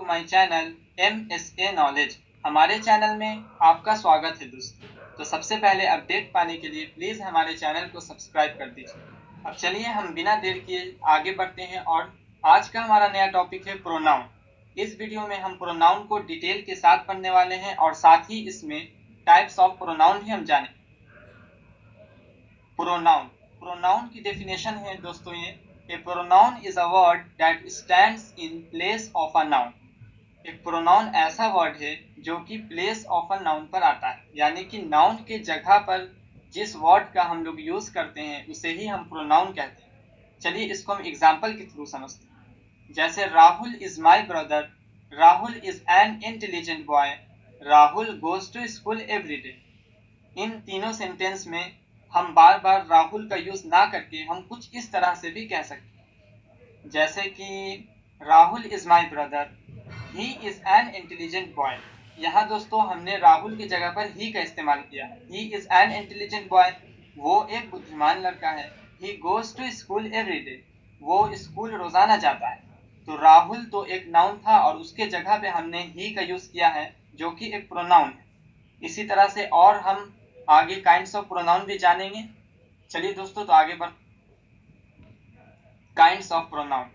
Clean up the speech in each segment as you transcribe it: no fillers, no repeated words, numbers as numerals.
To my channel MSA knowledge. हमारे channel में आपका स्वागत है दोस्तों। तो सबसे पहले अपडेट पाने के लिए प्लीज हमारे चैनल को सब्सक्राइब कर दीजिए। अब चलिए हम बिना देर किए आगे बढ़ते हैं और आज का हमारा नया टॉपिक है प्रोनाउन। इस वीडियो में हम प्रोनाउन को डिटेल के साथ पढ़ने वाले हैं और साथ ही इसमें टाइप्स ऑफ प्रोनाउन भी हम जानेंगे। प्रोनाउन की डेफिनेशन है दोस्तों ये, a pronoun is a word that stands in place of a noun. एक प्रोनाउन ऐसा वर्ड है जो कि प्लेस ऑफ अ नाउन पर आता है, यानी कि नाउन के जगह पर जिस वर्ड का हम लोग यूज करते हैं उसे ही हम प्रोनाउन कहते हैं। चलिए इसको हम एग्जाम्पल के थ्रू समझते हैं। जैसे Rahul is my brother, Rahul is an intelligent boy, Rahul goes to school every day. इन तीनों सेंटेंस में हम बार बार राहुल का यूज ना करके हम कुछ इस तरह से भी कह सकते हैं, जैसे कि Rahul is my brother, he is an intelligent boy. यहाँ दोस्तों हमने राहुल की जगह पर ही का इस्तेमाल किया है। He is an intelligent boy, वो एक बुद्धिमान लड़का है। He goes to school every day, वो स्कूल रोजाना जाता है। तो राहुल तो एक नाउन था और उसके जगह पे हमने ही का यूज किया है जो कि एक प्रोनाउन है। इसी तरह से और हम आगे काइंड्स ऑफ प्रोनाउन भी जानेंगे। चलिए दोस्तों तो आगे बढ़। Kinds of pronoun.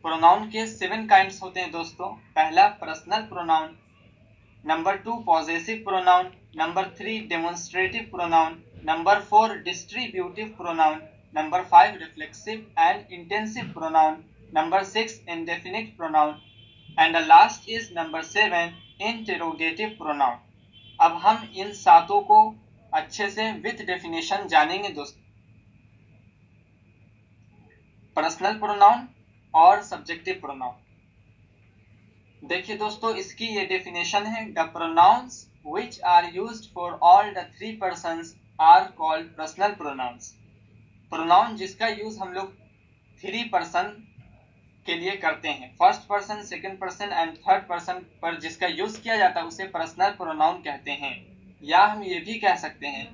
प्रोनाउन के 7 काइंड्स होते हैं दोस्तों। पहला personal pronoun, number 2 possessive pronoun, number 3 demonstrative pronoun, number 4 distributive pronoun, number 5 reflexive and intensive pronoun, number 6 indefinite pronoun and the last is number 7 interrogative pronoun. अब हम इन सातों को अच्छे से विथ डेफिनेशन जानेंगे दोस्तों। पर्सनल प्रोनाउन और सब्जेक्टिव प्रोनाउन। देखिए दोस्तों इसकी ये डेफिनेशन है, the pronouns which are used for all the 3 persons are called personal pronouns. Pronoun जिसका यूज हम लोग 3 पर्सन के लिए करते हैं, first person, second person and third person पर जिसका यूज किया जाता है उसे पर्सनल प्रोनाउन कहते हैं। या हम ये भी कह सकते हैं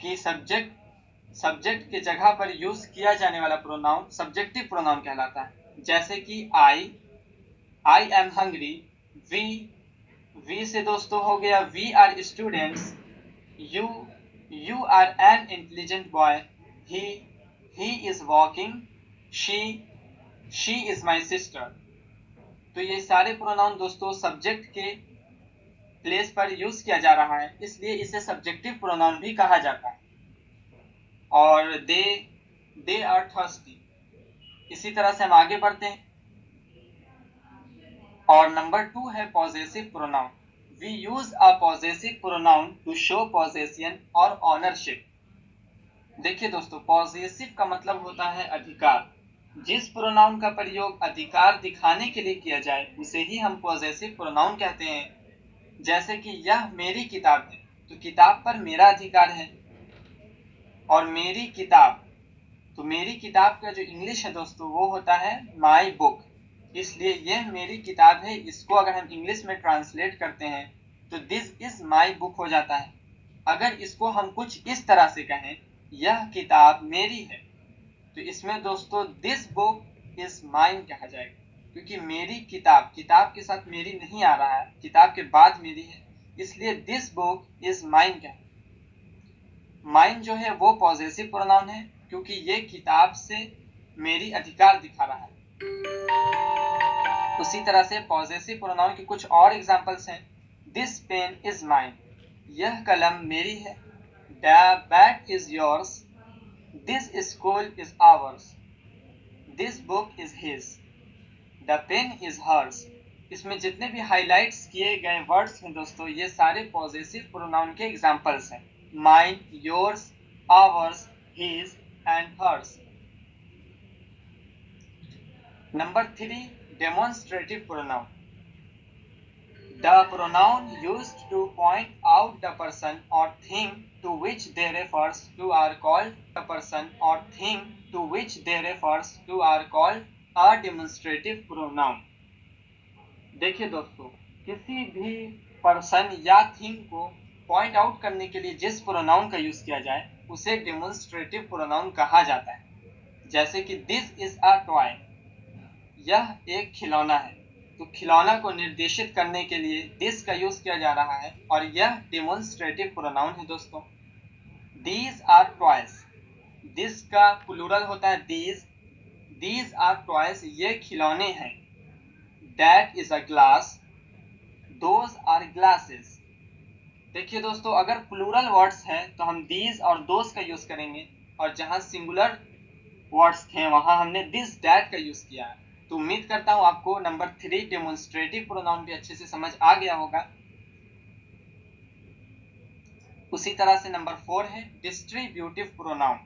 कि सब्जेक्ट के जगह पर यूज किया जाने वाला प्रोनाउन सब्जेक्टिव प्रोनाउन कहलाता है। जैसे कि आई एम हंग्री, वी से दोस्तों हो गया we are students, you are an intelligent boy, he is walking, she is my sister. तो ये सारे प्रोनाउन दोस्तों सब्जेक्ट के प्लेस पर यूज किया जा रहा है, इसलिए इसे सब्जेक्टिव प्रोनाउन भी कहा जाता है। और दे आर थर्स्टी। इसी तरह से हम आगे बढ़ते हैं और नंबर 2 है possessive pronoun. We use a possessive pronoun to show possession और ऑनरशिप। देखिए दोस्तों पॉजेसिव का मतलब होता है अधिकार। जिस प्रोनाउन का प्रयोग अधिकार दिखाने के लिए किया जाए उसे ही हम पॉजेसिव प्रोनाउन कहते हैं। जैसे कि यह मेरी किताब है, तो किताब पर मेरा अधिकार है। और मेरी किताब, तो मेरी किताब का जो इंग्लिश है दोस्तों वो होता है माई बुक, इसलिए यह मेरी किताब है। इसको अगर हम इंग्लिश में ट्रांसलेट करते हैं तो दिस इज माई बुक हो जाता है। अगर इसको हम कुछ इस तरह से कहें, यह किताब मेरी है, तो इसमें दोस्तों दिस बुक इज माइन कहा जाएगा, क्योंकि मेरी किताब, किताब के साथ मेरी नहीं आ रहा है, किताब के बाद मेरी है, इसलिए दिस बुक इज माइन कहें। माइन जो है वो पॉजेसिव प्रोनाउन है, क्योंकि ये किताब से मेरी अधिकार दिखा रहा है। उसी तरह से पॉजेसिव प्रोनाउन के कुछ और एग्जांपल्स हैं। दिस पेन इज माइन, यह कलम मेरी है। The bat is yours, this school is ours, this book is his, the pen is hers. इसमें जितने भी हाईलाइट्स किए गए वर्ड्स हैं दोस्तों ये सारे पॉजेसिव प्रोनाउन के एग्जांपल्स हैं। Mine, yours, ours, his and hers. Number 3 demonstrative pronoun. The pronoun used to point out the person or thing to which they refers to are called the person or thing to which they refers to are called a demonstrative pronoun। देखिए दोस्तों किसी भी person या thing को point out करने के लिए जिस प्रोनाउन का यूज किया जाए उसे डेमोन्स्ट्रेटिव प्रोनाउन कहा जाता है। जैसे कि दिस इज अ टॉय, यह एक खिलौना है। तो खिलौना को निर्देशित करने के लिए दिस का यूज किया जा रहा है और यह डेमोन्स्ट्रेटिव प्रोनाउन है दोस्तों। दीज आर टॉयज, दिस का प्लूरल होता है दीज, दीज आर टॉयज ये खिलौने हैं। That is a glass, those are glasses. देखिए दोस्तों, अगर प्लूरल वर्ड्स हैं तो हम दीज और दोज का यूज करेंगे, और जहां सिंगुलर वर्ड्स थे वहां हमने दिस दैट का यूज किया है। तो उम्मीद करता हूं आपको नंबर 3 डेमोन्स्ट्रेटिव प्रोनाउन भी अच्छे से समझ आ गया होगा। उसी तरह से नंबर 4 है distributive pronoun.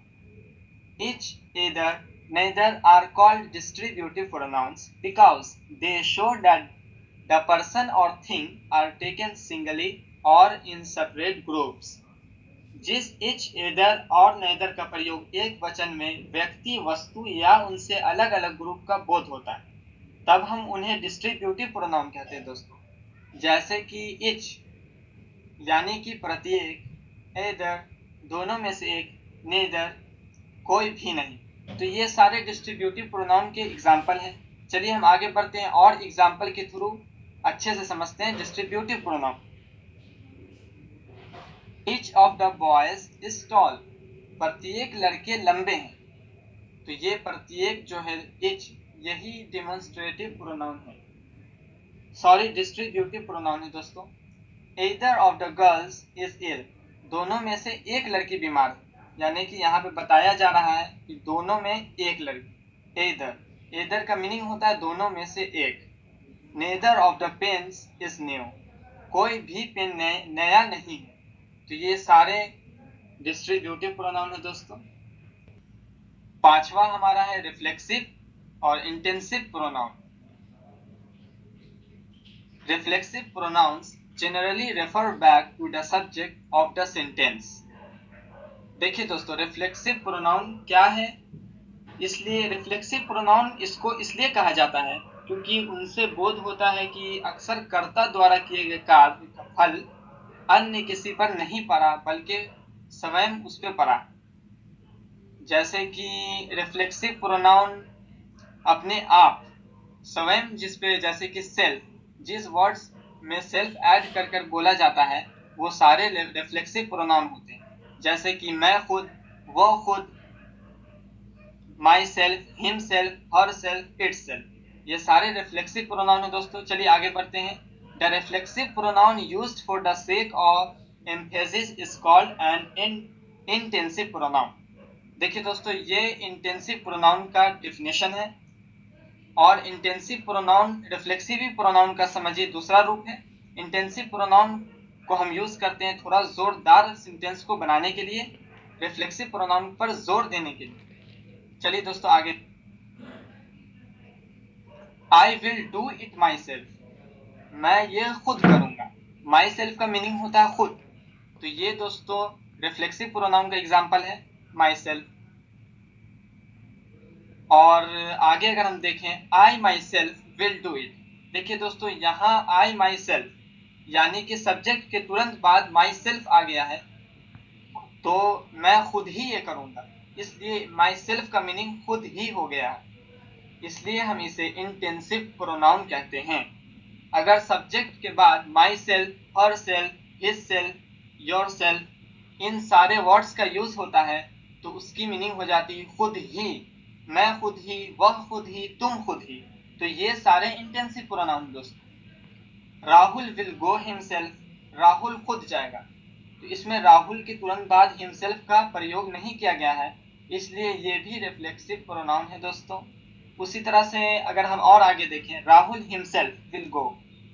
each, either, neither are called distributive pronouns because they show that the person or thing are taken singly or in separate groups। जिस each, either और neither का प्रयोग एक वचन में व्यक्ति, वस्तु या उनसे अलग अलग ग्रुप का बोध होता है, तब हम उन्हें डिस्ट्रीब्यूटिव प्रोनाउन कहते हैं दोस्तों। जैसे कि each यानी कि प्रत्येक, either दोनों में से एक, neither कोई भी नहीं। तो ये सारे डिस्ट्रीब्यूटिव प्रोनाउन के एग्जाम्पल हैं। चलिए हम आगे बढ़ते हैं और एग्जाम्पल के थ्रू अच्छे से समझते हैं distributive pronoun. Each of the boys is tall, प्रत्येक लड़के लंबे हैं। तो ये प्रत्येक जो है ईच, यही डेमोन्स्ट्रेटिव प्रोनाउन है, सॉरी डिस्ट्रीब्यूटिव प्रोनाउन है दोस्तों। Either of the girls is ill, दोनों में से एक लड़की बीमार है, यानी कि यहाँ पे बताया जा रहा है कि दोनों में एक लड़की। एदर, एदर का मीनिंग होता है दोनों में से एक। Neither of the pens is new, कोई भी पेन नया नहीं है। तो ये सारे डिस्ट्रीब्यूटिव प्रोनाउन है दोस्तों। पांचवा हमारा है रिफ्लेक्सिव और intensive pronoun. Reflexive pronouns generally refer back to the subject of the sentence। देखिए दोस्तों, रिफ्लेक्सिव प्रोनाउन क्या है? इसलिए रिफ्लेक्सिव प्रोनाउन इसको इसलिए कहा जाता है क्योंकि उनसे बोध होता है कि अक्सर कर्ता द्वारा किए गए कार्य का फल अन्य किसी पर नहीं पड़ा बल्कि स्वयं उस पर पड़ा। जैसे कि रिफ्लेक्सिव प्रोनाउन अपने आप स्वयं जिस पे, जैसे कि सेल्फ, जिस वर्ड्स में सेल्फ ऐड कर कर बोला जाता है वो सारे रिफ्लेक्सिव प्रोनाउन होते हैं। जैसे कि मैं खुद, वो खुद, my self, him self, her self, it self, ये सारे रिफ्लेक्सिव प्रोनाउन है दोस्तों। चलिए आगे बढ़ते हैं। The reflexive pronoun used for the sake of emphasis is called an intensive pronoun. देखिए दोस्तों, ये इंटेंसिव प्रोनाउन का डिफिनेशन है, और इंटेंसिव प्रोनाउन रिफ्लेक्सिव प्रोनाउन का समझिए दूसरा रूप है। इंटेंसिव प्रोनाउन को हम यूज करते हैं थोड़ा जोरदार सेंटेंस को बनाने के लिए, रिफ्लेक्सिव प्रोनाउन पर जोर देने के लिए। चलिए दोस्तों आगे। I will do it my self, मैं ये खुद करूंगा। माई सेल्फ का मीनिंग होता है खुद, तो ये दोस्तों रिफ्लेक्सिव प्रोनाउन का एग्जाम्पल है, माई सेल्फ। और आगे अगर हम देखें, I myself will do it. देखिए दोस्तों, यहाँ आई माई सेल्फ यानी कि सब्जेक्ट के तुरंत बाद माई सेल्फ आ गया है, तो मैं खुद ही ये करूंगा, इसलिए माई सेल्फ का मीनिंग खुद ही हो गया है, इसलिए हम इसे इंटेंसिव प्रोनाउन कहते हैं। अगर सब्जेक्ट के बाद myself, herself, himself, yourself, इन सारे वर्ड्स का यूज होता है तो उसकी मीनिंग हो जाती है खुद ही, मैं खुद ही, वह खुद ही, तुम खुद ही। तो ये सारे इंटेंसिव प्रोनाउन दोस्तों। Rahul will go himself, Rahul खुद जाएगा, तो इसमें राहुल के तुरंत बाद हिमसेल्फ का प्रयोग नहीं किया गया है, इसलिए ये भी रिफ्लेक्सिव प्रोनाउन है दोस्तों। उसी तरह से अगर हम और आगे देखें, Rahul himself will go,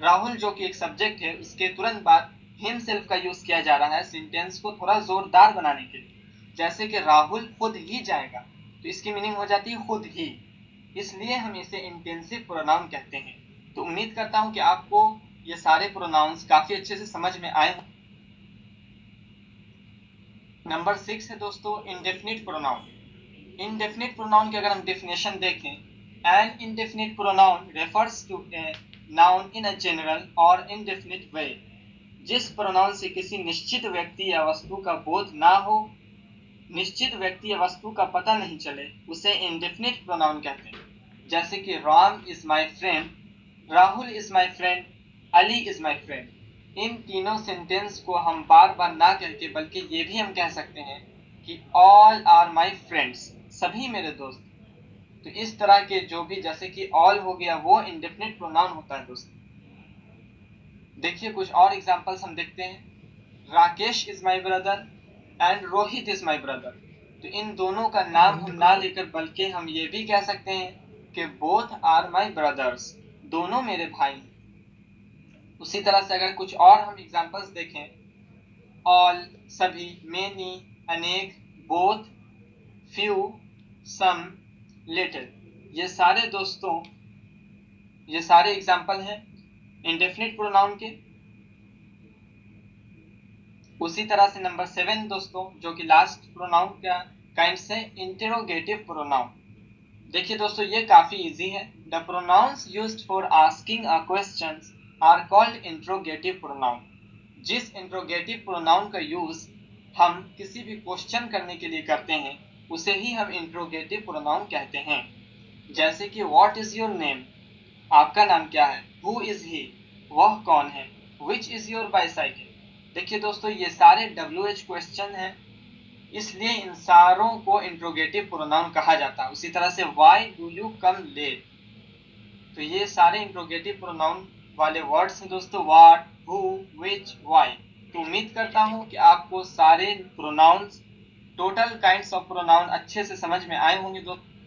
Rahul जो कि एक सब्जेक्ट है उसके तुरंत बाद हिमसेल्फ का यूज किया जा रहा है सेंटेंस को थोड़ा जोरदार बनाने के लिए। जैसे कि राहुल खुद ही जाएगा, तो इसकी मीनिंग हो जाती है खुद ही, इसलिए हम इसे इंटेंसिव प्रोनाउन कहते हैं। तो उम्मीद करता हूं कि आपको ये सारे प्रोनाउंस काफी अच्छे से समझ में आए हों। नंबर 6 है दोस्तों इंडेफिनिट प्रोनाउन। इंडेफिनिट प्रोनाउन की अगर हम डेफिनेशन देखें, an indefinite pronoun refers to a noun in a general और इंडेफिनिट वे। जिस प्रोनाउन से किसी निश्चित व्यक्ति या वस्तु का बोध ना हो, निश्चित व्यक्ति या वस्तु का पता नहीं चले, उसे इंडेफिनिट प्रोनाउन कहते हैं। जैसे कि Ram is my friend, Rahul is my friend, Ali is my friend. इन तीनों सेंटेंस को हम बार बार ना करके बल्कि ये भी हम कह सकते हैं कि ऑल आर माई फ्रेंड्स, सभी मेरे दोस्त। तो इस तरह के जो भी, जैसे कि ऑल हो गया, वो इंडेफिनिट प्रोनाउन होता है दोस्त। देखिए कुछ और एग्जांपल्स हम देखते हैं। Rakesh is my brother and Rohit is my brother. तो इन दोनों का नाम हम ना लेकर बल्कि हम ये भी कह सकते हैं कि बोथ आर माई ब्रदर्स, दोनों मेरे भाई हैं। उसी तरह से अगर कुछ और हम एग्जांपल्स देखें, ऑल, सभी, मेनी, अनेक, बोथ, फ्यू, सम, लिटिल, ये सारे दोस्तों, ये सारे एग्जांपल हैं इंडेफिनिट प्रोनाउन के। उसी तरह से नंबर 7 दोस्तों, जो कि लास्ट प्रोनाउन का काइंड से, इंटेरोगेटिव प्रोनाउन। देखिए दोस्तों ये काफी इजी है। The pronouns used for asking a question are called interrogative pronoun. जिस इंट्रोगेटिव प्रोनाउन का यूज हम किसी भी क्वेश्चन करने के लिए करते हैं उसे ही हम इंट्रोगेटिव प्रोनाउन कहते हैं। जैसे कि व्हाट इज योर नेम, आपका नाम क्या है। हु इज ही, वह कौन है। Which is your bicycle. देखिए दोस्तों ये सारे WH क्वेश्चन हैं, इसलिए इन सारों को इंट्रोगेटिव प्रोनाउन कहा जाता है। उसी तरह से why do you come late, तो ये सारे इंट्रोगेटिव प्रोनाउन वाले वर्ड्स हैं दोस्तों, व्हाट, हु, विच, व्हाई। तो उम्मीद करता हूं कि आपको सारे pronouns, total kinds of pronoun अच्छे से समझ में आए होंगे दोस्तों।